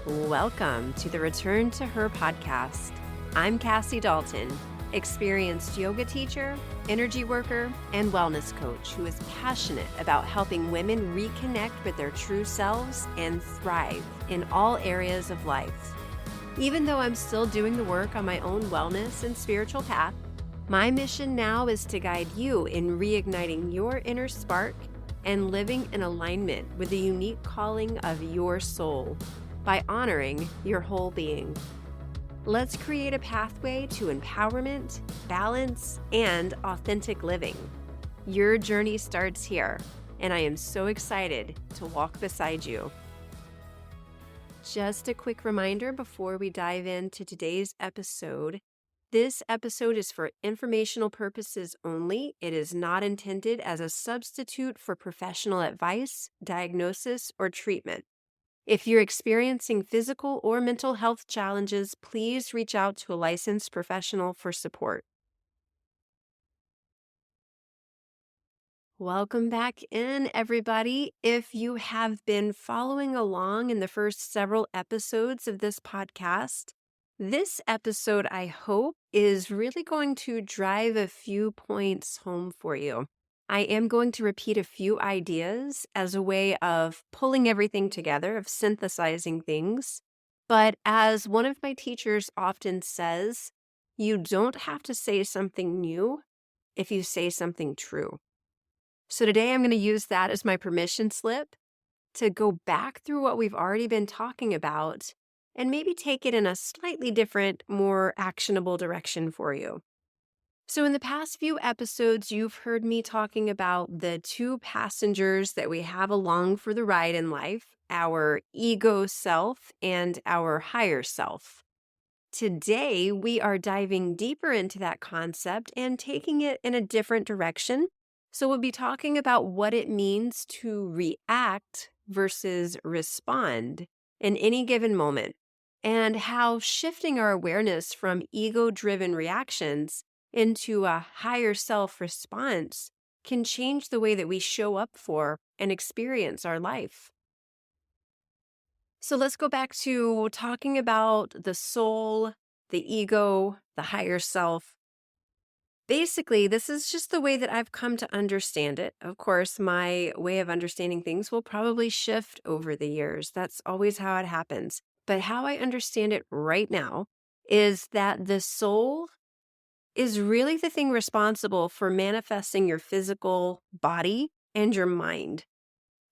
Welcome to the Return to Her podcast. I'm Cassie Dalton, experienced yoga teacher, energy worker, and wellness coach who is passionate about helping women reconnect with their true selves and thrive in all areas of life. Even though I'm still doing the work on my own wellness and spiritual path, my mission now is to guide you in reigniting your inner spark and living in alignment with the unique calling of your soul by honoring your whole being. Let's create a pathway to empowerment, balance, and authentic living. Your journey starts here, and I am so excited to walk beside you. Just a quick reminder before we dive into today's episode. This episode is for informational purposes only. It is not intended as a substitute for professional advice, diagnosis, or treatment. If you're experiencing physical or mental health challenges, please reach out to a licensed professional for support. Welcome back in, everybody. If you have been following along in the first several episodes of this podcast, this episode, I hope, is really going to drive a few points home for you. I am going to repeat a few ideas as a way of pulling everything together, of synthesizing things. But as one of my teachers often says, you don't have to say something new if you say something true. So today I'm going to use that as my permission slip to go back through what we've already been talking about and maybe take it in a slightly different, more actionable direction for you. So in the past few episodes, you've heard me talking about the two passengers that we have along for the ride in life, our ego self and our higher self. Today, we are diving deeper into that concept and taking it in a different direction. So we'll be talking about what it means to react versus respond in any given moment, and how shifting our awareness from ego-driven reactions into a higher self response can change the way that we show up for and experience our life. So let's go back to talking about the soul, the ego, the higher self. Basically, this is just the way that I've come to understand it. Of course, my way of understanding things will probably shift over the years. That's always how it happens. But how I understand it right now is that the soul is really the thing responsible for manifesting your physical body and your mind.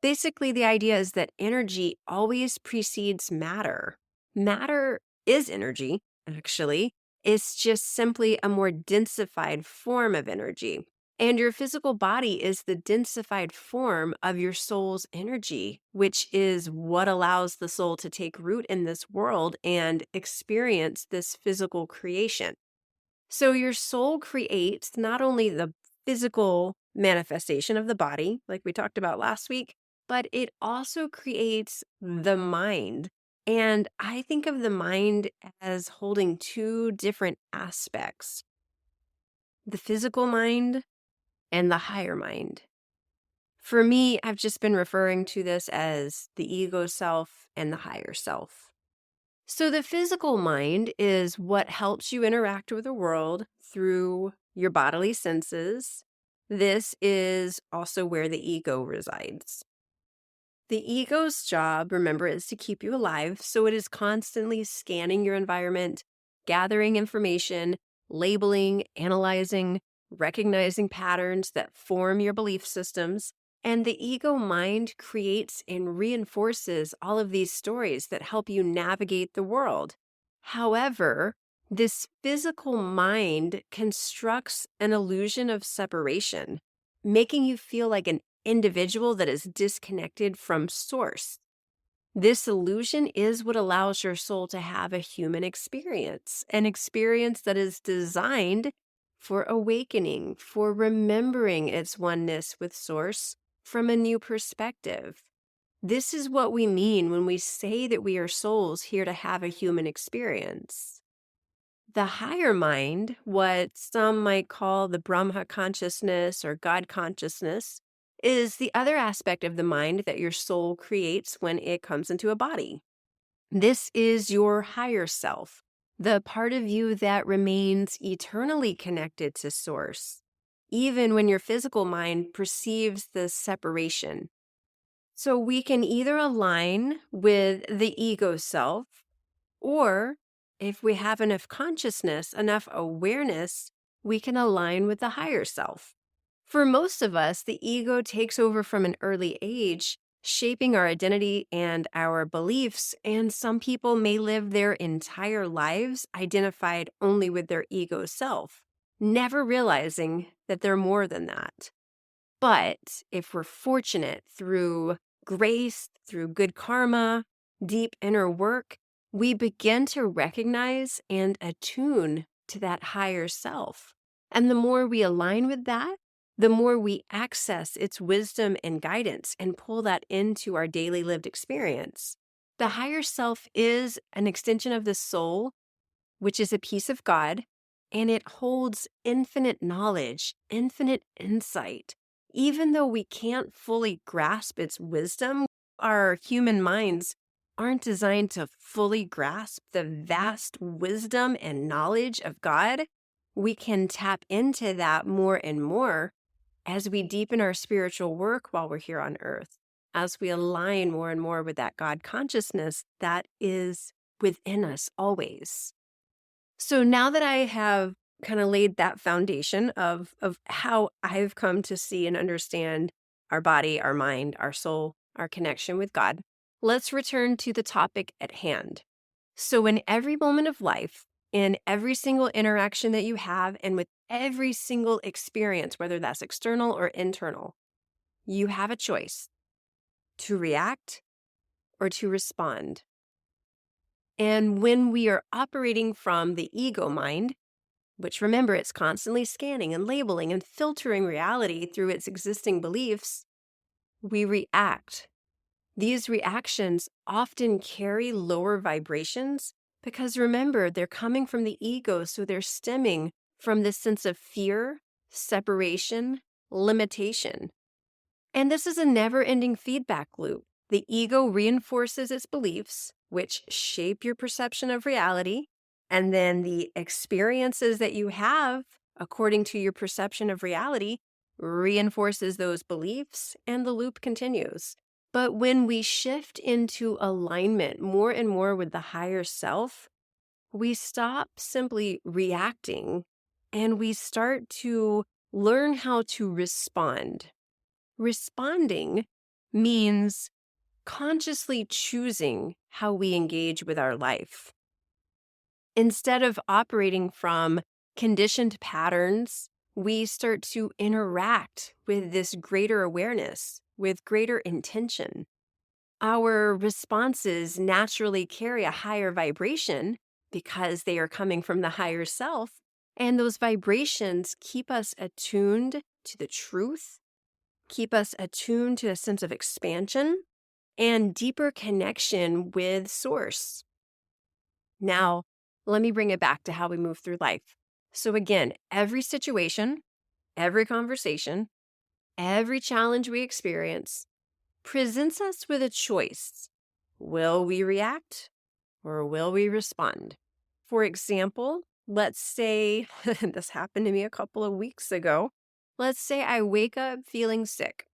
Basically, the idea is that energy always precedes matter. Matter is energy, actually. It's just simply a more densified form of energy. And your physical body is the densified form of your soul's energy, which is what allows the soul to take root in this world and experience this physical creation. So your soul creates not only the physical manifestation of the body, like we talked about last week, but it also creates the mind. And I think of the mind as holding two different aspects: the physical mind and the higher mind. For me, I've just been referring to this as the ego self and the higher self. So the physical mind is what helps you interact with the world through your bodily senses. This is also where the ego resides. The ego's job, remember, is to keep you alive, so it is constantly scanning your environment, gathering information, labeling, analyzing, recognizing patterns that form your belief systems. And the ego mind creates and reinforces all of these stories that help you navigate the world. However, this physical mind constructs an illusion of separation, making you feel like an individual that is disconnected from source. This illusion is what allows your soul to have a human experience, an experience that is designed for awakening, for remembering its oneness with source from a new perspective. This is what we mean when we say that we are souls here to have a human experience. The higher mind, what some might call the Brahma consciousness or God consciousness, is the other aspect of the mind that your soul creates when it comes into a body. This is your higher self, the part of you that remains eternally connected to Source, even when your physical mind perceives the separation. So we can either align with the ego self, or if we have enough consciousness, enough awareness, we can align with the higher self. For most of us, the ego takes over from an early age, shaping our identity and our beliefs, and some people may live their entire lives identified only with their ego self, never realizing that they're more than that. But if we're fortunate through grace, through good karma, deep inner work, we begin to recognize and attune to that higher self. And the more we align with that, the more we access its wisdom and guidance and pull that into our daily lived experience. The higher self is an extension of the soul, which is a piece of God, and it holds infinite knowledge, infinite insight. Even though we can't fully grasp its wisdom, our human minds aren't designed to fully grasp the vast wisdom and knowledge of God. We can tap into that more and more as we deepen our spiritual work while we're here on earth, as we align more and more with that God consciousness that is within us always. So now that I have kind of laid that foundation of how I've come to see and understand our body, our mind, our soul, our connection with God, let's return to the topic at hand. So in every moment of life, in every single interaction that you have, and with every single experience, whether that's external or internal, you have a choice to react or to respond. And when we are operating from the ego mind, which remember, it's constantly scanning and labeling and filtering reality through its existing beliefs, we react. These reactions often carry lower vibrations because remember, they're coming from the ego, so they're stemming from this sense of fear, separation, limitation. And this is a never-ending feedback loop. The ego reinforces its beliefs, which shape your perception of reality, and then the experiences that you have according to your perception of reality reinforces those beliefs, and the loop continues. But when we shift into alignment more and more with the higher self, we stop simply reacting and we start to learn how to respond. Responding means consciously choosing how we engage with our life. Instead of operating from conditioned patterns, we start to interact with this greater awareness, with greater intention. Our responses naturally carry a higher vibration because they are coming from the higher self, and those vibrations keep us attuned to the truth, keep us attuned to a sense of expansion and deeper connection with Source. Now, let me bring it back to how we move through life. So again, every situation, every conversation, every challenge we experience presents us with a choice. Will we react or will we respond? For example, let's say, this happened to me a couple of weeks ago. Let's say I wake up feeling sick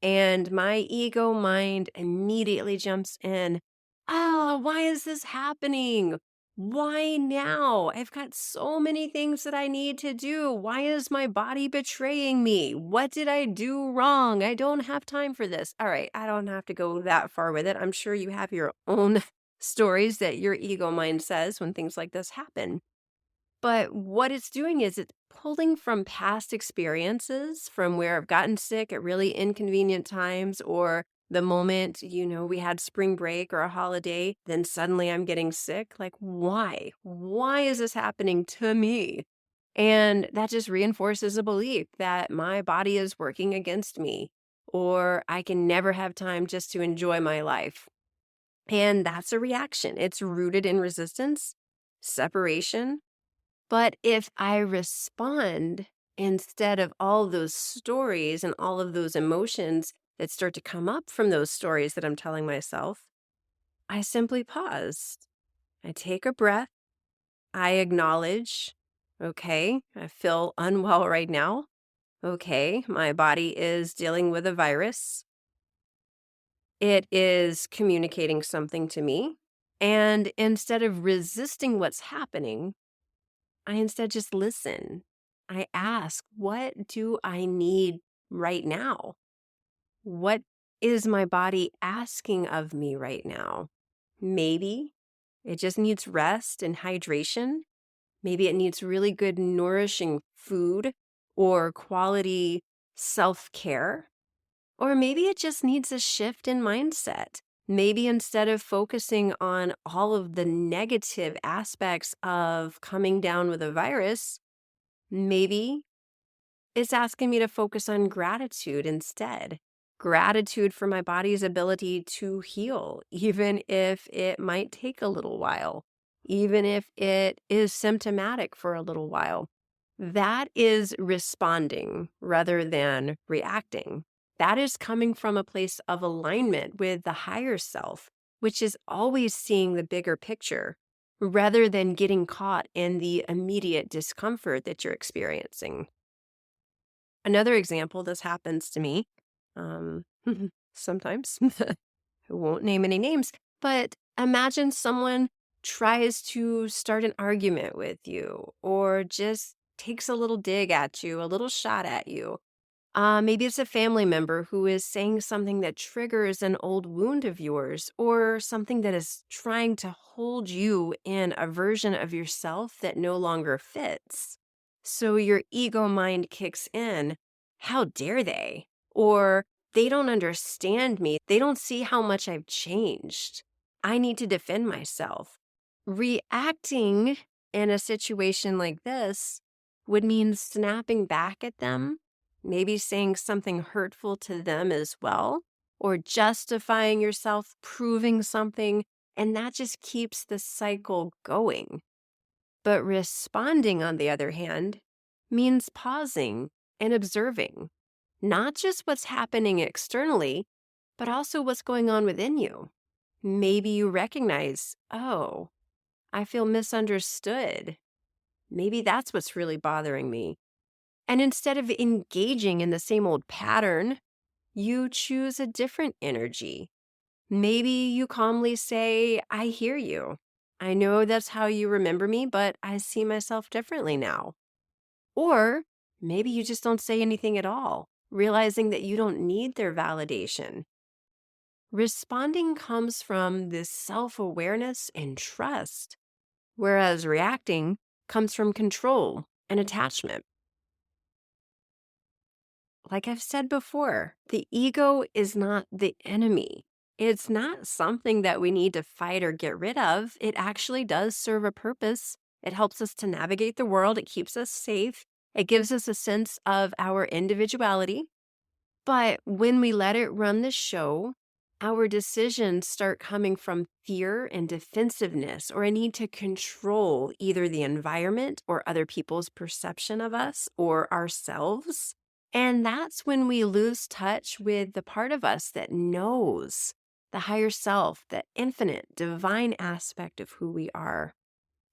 and my ego mind immediately jumps in. Oh, why is this happening? Why now? I've got so many things that I need to do. Why is my body betraying me? What did I do wrong? I don't have time for this. All right, I don't have to go that far with it. I'm sure you have your own stories that your ego mind says when things like this happen. But what it's doing is it's pulling from past experiences, from where I've gotten sick at really inconvenient times, or the moment, we had spring break or a holiday, then suddenly I'm getting sick. Like, why? Why is this happening to me? And that just reinforces a belief that my body is working against me, or I can never have time just to enjoy my life. And that's a reaction. It's rooted in resistance, separation. But if I respond instead of all those stories and all of those emotions that start to come up from those stories that I'm telling myself, I simply pause. I take a breath. I acknowledge, okay, I feel unwell right now. Okay, my body is dealing with a virus. It is communicating something to me. And instead of resisting what's happening, I instead just listen. I ask, what do I need right now? What is my body asking of me right now? Maybe it just needs rest and hydration. Maybe it needs really good, nourishing food or quality self care. Or maybe it just needs a shift in mindset. Maybe instead of focusing on all of the negative aspects of coming down with a virus, maybe it's asking me to focus on gratitude instead. Gratitude for my body's ability to heal, even if it might take a little while, even if it is symptomatic for a little while. That is responding rather than reacting. That is coming from a place of alignment with the higher self, which is always seeing the bigger picture rather than getting caught in the immediate discomfort that you're experiencing. Another example, this happens to me um, sometimes. I won't name any names, but imagine someone tries to start an argument with you or just takes a little dig at you, a little shot at you. Maybe it's a family member who is saying something that triggers an old wound of yours or something that is trying to hold you in a version of yourself that no longer fits. So your ego mind kicks in. How dare they? Or they don't understand me. They don't see how much I've changed. I need to defend myself. Reacting in a situation like this would mean snapping back at them, maybe saying something hurtful to them as well, or justifying yourself, proving something, and that just keeps the cycle going. But responding, on the other hand, means pausing and observing, not just what's happening externally, but also what's going on within you. Maybe you recognize, oh, I feel misunderstood. Maybe that's what's really bothering me. And instead of engaging in the same old pattern, you choose a different energy. Maybe you calmly say, I hear you. I know that's how you remember me, but I see myself differently now. Or maybe you just don't say anything at all, realizing that you don't need their validation. Responding comes from this self awareness and trust, whereas reacting comes from control and attachment. Like I've said before, the ego is not the enemy. It's not something that we need to fight or get rid of. It actually does serve a purpose. It helps us to navigate the world. It keeps us safe. It gives us a sense of our individuality. But when we let it run the show, our decisions start coming from fear and defensiveness or a need to control either the environment or other people's perception of us or ourselves. And that's when we lose touch with the part of us that knows the higher self, the infinite, divine aspect of who we are.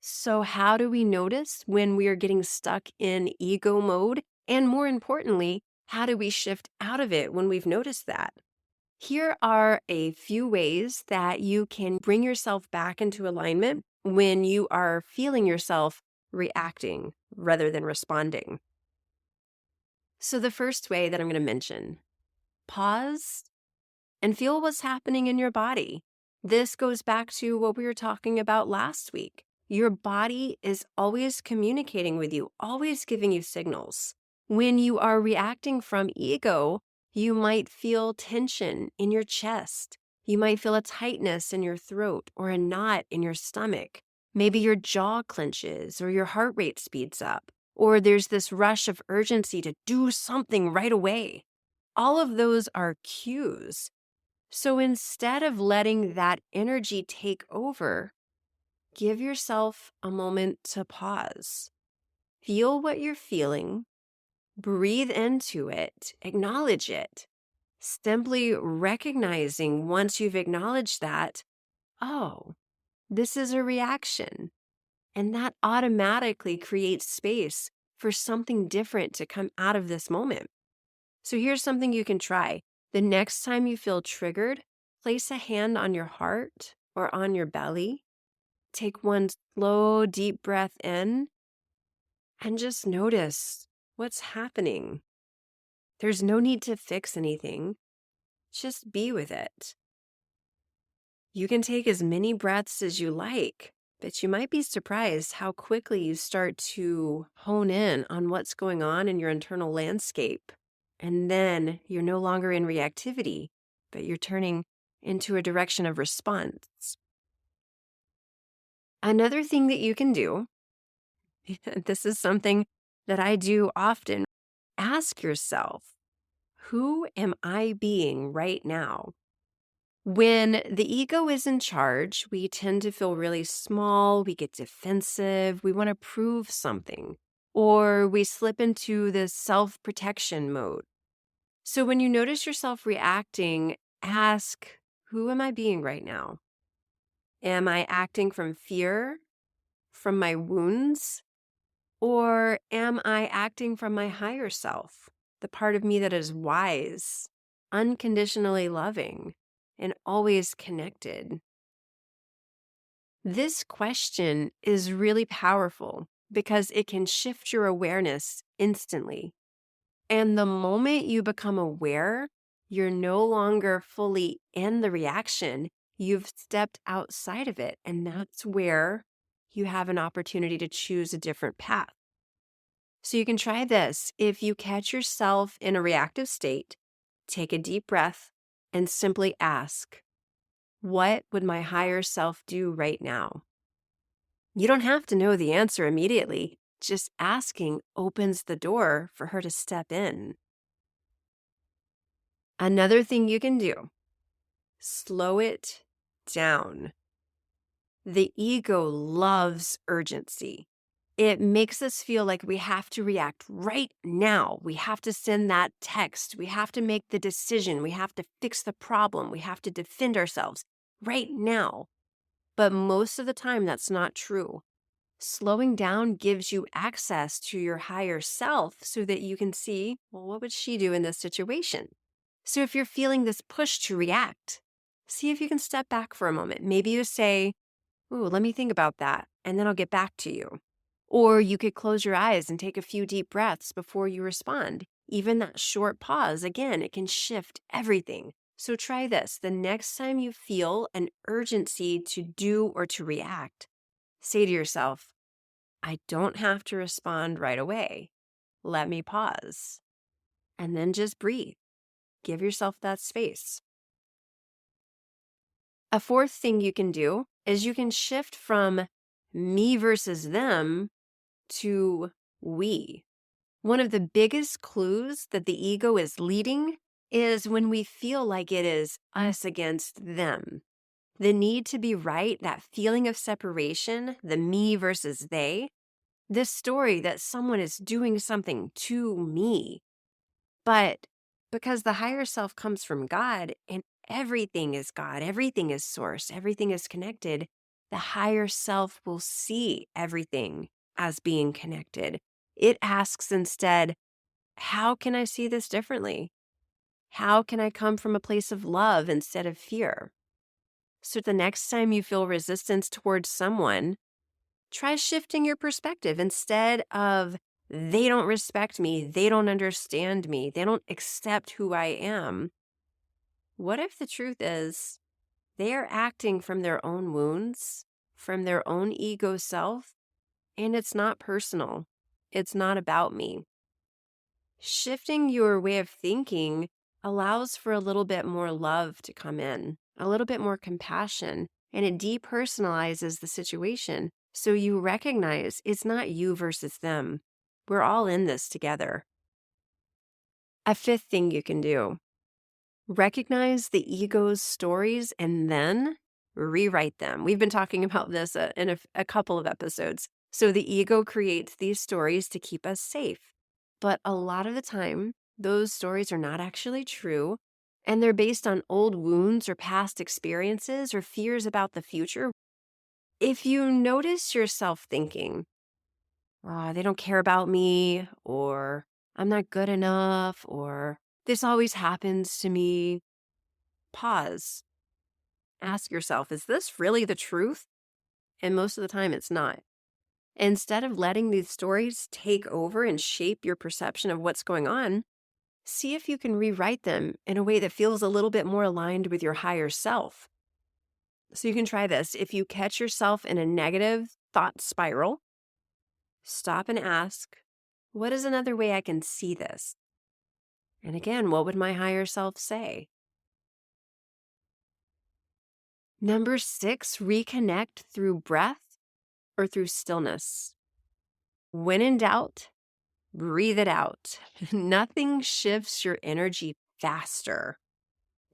So, how do we notice when we are getting stuck in ego mode? And more importantly, how do we shift out of it when we've noticed that? Here are a few ways that you can bring yourself back into alignment when you are feeling yourself reacting rather than responding. So, the first way that I'm going to mention, pause and feel what's happening in your body. This goes back to what we were talking about last week. Your body is always communicating with you, always giving you signals. When you are reacting from ego, you might feel tension in your chest. You might feel a tightness in your throat or a knot in your stomach. Maybe your jaw clenches or your heart rate speeds up, or there's this rush of urgency to do something right away. All of those are cues. So instead of letting that energy take over, give yourself a moment to pause. Feel what you're feeling, breathe into it, acknowledge it. Simply recognizing once you've acknowledged that, oh, this is a reaction. And that automatically creates space for something different to come out of this moment. So here's something you can try. The next time you feel triggered, place a hand on your heart or on your belly. Take one slow, deep breath in and just notice what's happening. There's no need to fix anything. Just be with it. You can take as many breaths as you like, but you might be surprised how quickly you start to hone in on what's going on in your internal landscape. And then you're no longer in reactivity, but you're turning into a direction of response. Another thing that you can do, this is something that I do often, ask yourself, who am I being right now? When the ego is in charge, we tend to feel really small, we get defensive, we want to prove something, or we slip into this self-protection mode. So when you notice yourself reacting, ask, who am I being right now? Am I acting from fear, from my wounds, or am I acting from my higher self, the part of me that is wise, unconditionally loving, and always connected? This question is really powerful because it can shift your awareness instantly. And the moment you become aware, you're no longer fully in the reaction. You've stepped outside of it. And that's where you have an opportunity to choose a different path. So you can try this. If you catch yourself in a reactive state, take a deep breath and simply ask, what would my higher self do right now? You don't have to know the answer immediately. Just asking opens the door for her to step in. Another thing you can do, slow it down. The ego loves urgency. It makes us feel like we have to react right now. We have to send that text. We have to make the decision. We have to fix the problem. We have to defend ourselves right now. But most of the time, that's not true. Slowing down gives you access to your higher self so that you can see, well, what would she do in this situation? So if you're feeling this push to react, see if you can step back for a moment. Maybe you say, ooh, let me think about that, and then I'll get back to you. Or you could close your eyes and take a few deep breaths before you respond. Even that short pause, again, it can shift everything. So try this. The next time you feel an urgency to do or to react, say to yourself, I don't have to respond right away. Let me pause. And then just breathe. Give yourself that space. A fourth thing you can do is you can shift from me versus them to we. One of the biggest clues that the ego is leading is when we feel like it is us against them. The need to be right, that feeling of separation, the me versus they, this story that someone is doing something to me. But because the higher self comes from God and everything is God, everything is source, everything is connected, the higher self will see everything as being connected. It asks instead, how can I see this differently? How can I come from a place of love instead of fear? So the next time you feel resistance towards someone, try shifting your perspective. Instead of, they don't respect me, they don't understand me, they don't accept who I am. What if the truth is they are acting from their own wounds, from their own ego self, and it's not personal. It's not about me. Shifting your way of thinking allows for a little bit more love to come in, a little bit more compassion, and it depersonalizes the situation. So you recognize it's not you versus them. We're all in this together. A fifth thing you can do, recognize the ego's stories and then rewrite them. We've been talking about this in a couple of episodes. So the ego creates these stories to keep us safe. But a lot of the time, those stories are not actually true. and they're based on old wounds or past experiences or fears about the future, if you notice yourself thinking, "Oh, they don't care about me," or "I'm not good enough," or "this always happens to me," pause. Ask yourself, is this really the truth? And most of the time, it's not. Instead of letting these stories take over and shape your perception of what's going on, see if you can rewrite them in a way that feels a little bit more aligned with your higher self. So you can try this. If you catch yourself in a negative thought spiral, stop and ask, what is another way I can see this? And again, what would my higher self say? Number 6, reconnect through breath or through stillness. When in doubt, breathe it out. Nothing shifts your energy faster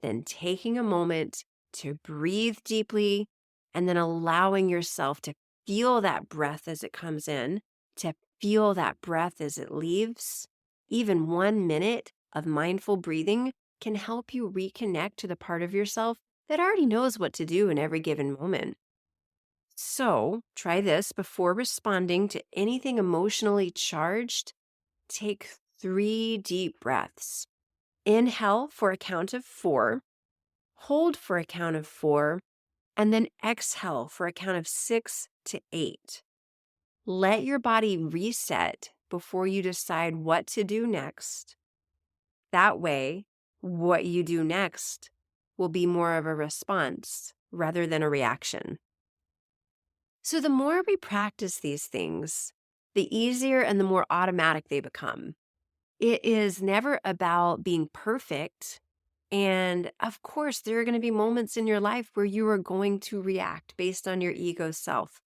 than taking a moment to breathe deeply and then allowing yourself to feel that breath as it comes in, to feel that breath as it leaves. Even 1 minute of mindful breathing can help you reconnect to the part of yourself that already knows what to do in every given moment. So try this before responding to anything emotionally charged. Take 3 deep breaths. Inhale for a count of 4, hold for a count of 4, and then exhale for a count of 6 to 8. Let your body reset before you decide what to do next. That way, what you do next will be more of a response rather than a reaction. So the more we practice these things, the easier and the more automatic they become. It is never about being perfect. And of course, there are going to be moments in your life where you are going to react based on your ego self.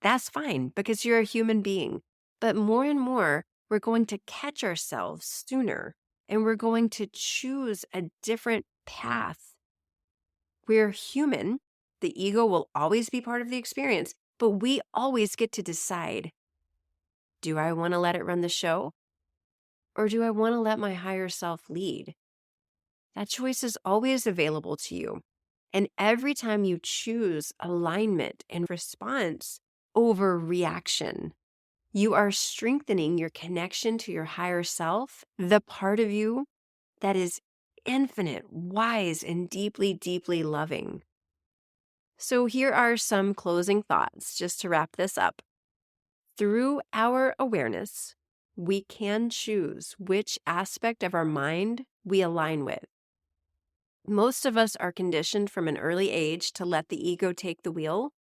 That's fine because you're a human being. But more and more, we're going to catch ourselves sooner and we're going to choose a different path. We're human. The ego will always be part of the experience, but we always get to decide, do I want to let it run the show? Or do I want to let my higher self lead? That choice is always available to you. And every time you choose alignment and response over reaction, you are strengthening your connection to your higher self, the part of you that is infinite, wise, and deeply, deeply loving. So here are some closing thoughts just to wrap this up. Through our awareness, we can choose which aspect of our mind we align with. Most of us are conditioned from an early age to let the ego take the wheel,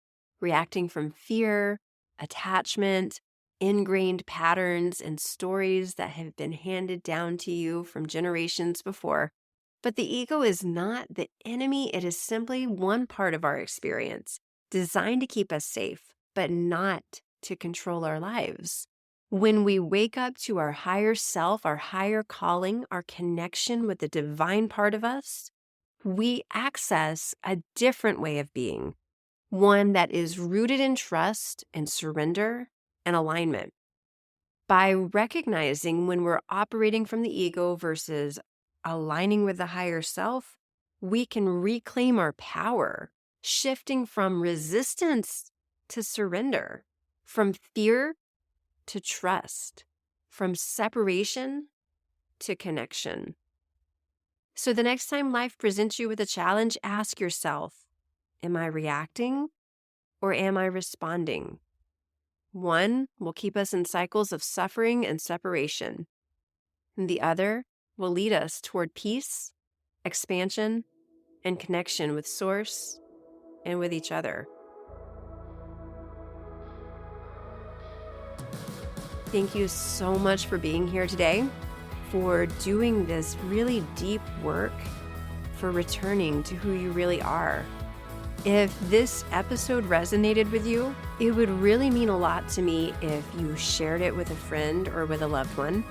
reacting from fear, attachment, ingrained patterns, and stories that have been handed down to you from generations before. But the ego is not the enemy. It is simply one part of our experience, designed to keep us safe, but not to control our lives. When we wake up to our higher self, our higher calling, our connection with the divine part of us, we access a different way of being, one that is rooted in trust and surrender and alignment. By recognizing when we're operating from the ego versus aligning with the higher self, we can reclaim our power, shifting from resistance to surrender, from fear to trust, from separation to connection. So the next time life presents you with a challenge, ask yourself, am I reacting or am I responding? One will keep us in cycles of suffering and separation, and the other will lead us toward peace, expansion, and connection with Source and with each other. Thank you so much for being here today, for doing this really deep work, for returning to who you really are. If this episode resonated with you, it would really mean a lot to me if you shared it with a friend or with a loved one.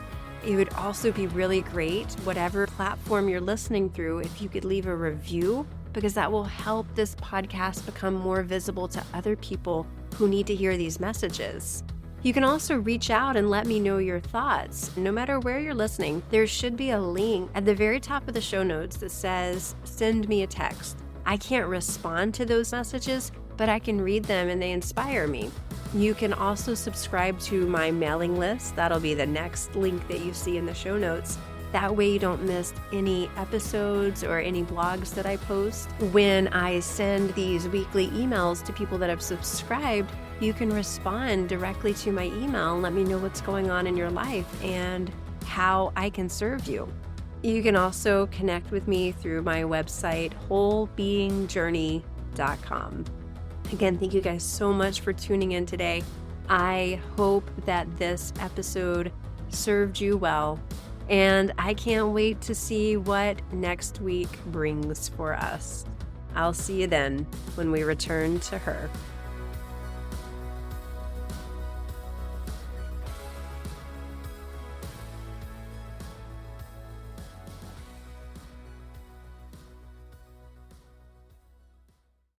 It would also be really great, whatever platform you're listening through, if you could leave a review, because that will help this podcast become more visible to other people who need to hear these messages. You can also reach out and let me know your thoughts. No matter where you're listening, there should be a link at the very top of the show notes that says, send me a text. I can't respond to those messages, but I can read them and they inspire me. You can also subscribe to my mailing list. That'll be the next link that you see in the show notes. That way you don't miss any episodes or any blogs that I post. When I send these weekly emails to people that have subscribed, you can respond directly to my email and let me know what's going on in your life and how I can serve you. You can also connect with me through my website, wholebeingjourney.com. Again, thank you guys so much for tuning in today. I hope that this episode served you well, and I can't wait to see what next week brings for us. I'll see you then when we return to her.